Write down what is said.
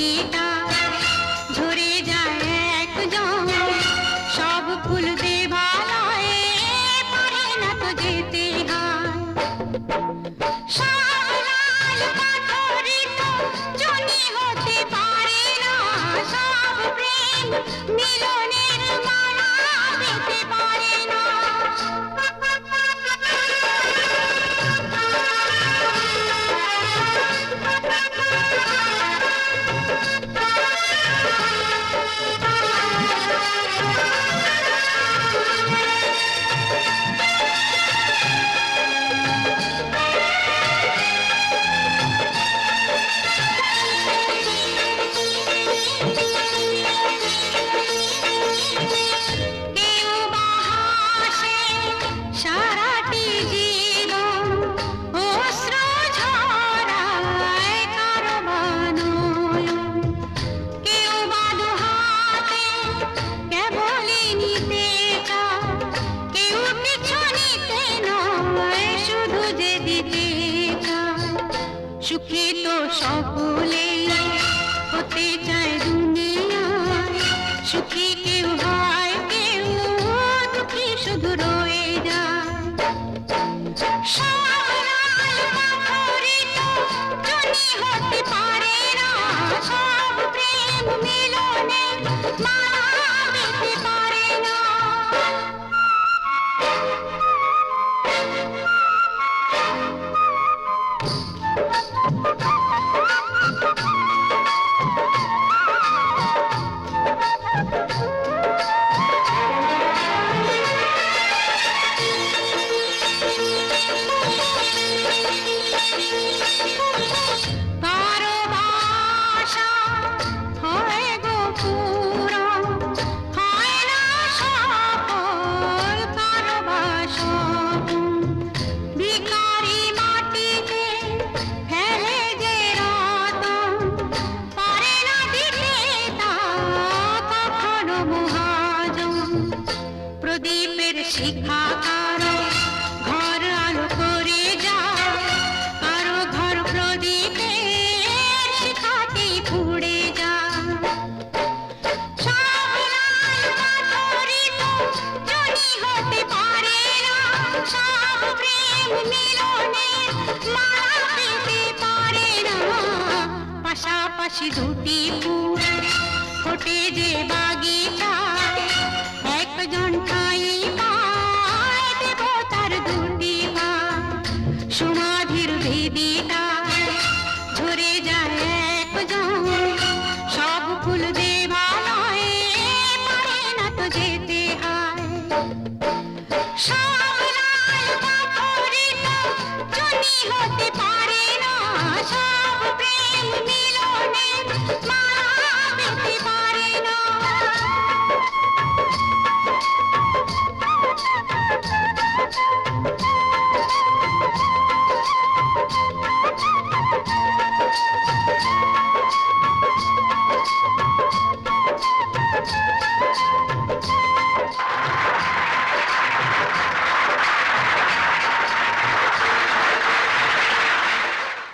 গীতা ঝরে যায় একজন, সব ফুল দেবালয়ে পারে না তো যেতে হয়। সব লাল পাথরিত জনি হতে পারে না, সব প্রেম মিলনের মালা পেতে পারে না। কেউ বা হাসে সারাটি জীবন, অশ্রু ঝরায় কারো বা নয়ন। কেউ বা দুহাতে কেবলই নিতে চায়, কেউ কিছু নিতে নয়, শুধু যে দিতে চায়। সুখী তো সকলেই হতে চায় দুনিয়ায়, সুখী কেউ হয়, কেউ দুঃখী শুধু রয়ে যায়। সব লাল পাথরিত জনি হতে পারে না, সব প্রেম মিলনে মালা পেতে পারে না। কারো বাসা হয় গো পুরাণ, হয় না সফল কারো বা স্বপন। ভিখারি মাটিতে ফেলে যে রতন, পারে না দিতে তা কখনো মহাজন। প্রদীপের শিখা কারো ঘর আলো করে যায়, কারো ঘর প্রদীপের শিখাতেই পুড়ে যায়। সব লাল পাথরিত জনি হতে পারে না, সব প্রেম মিলনে মালা পেতে পারে না। পাশাপাশি দুটি ফুল ফোটে যে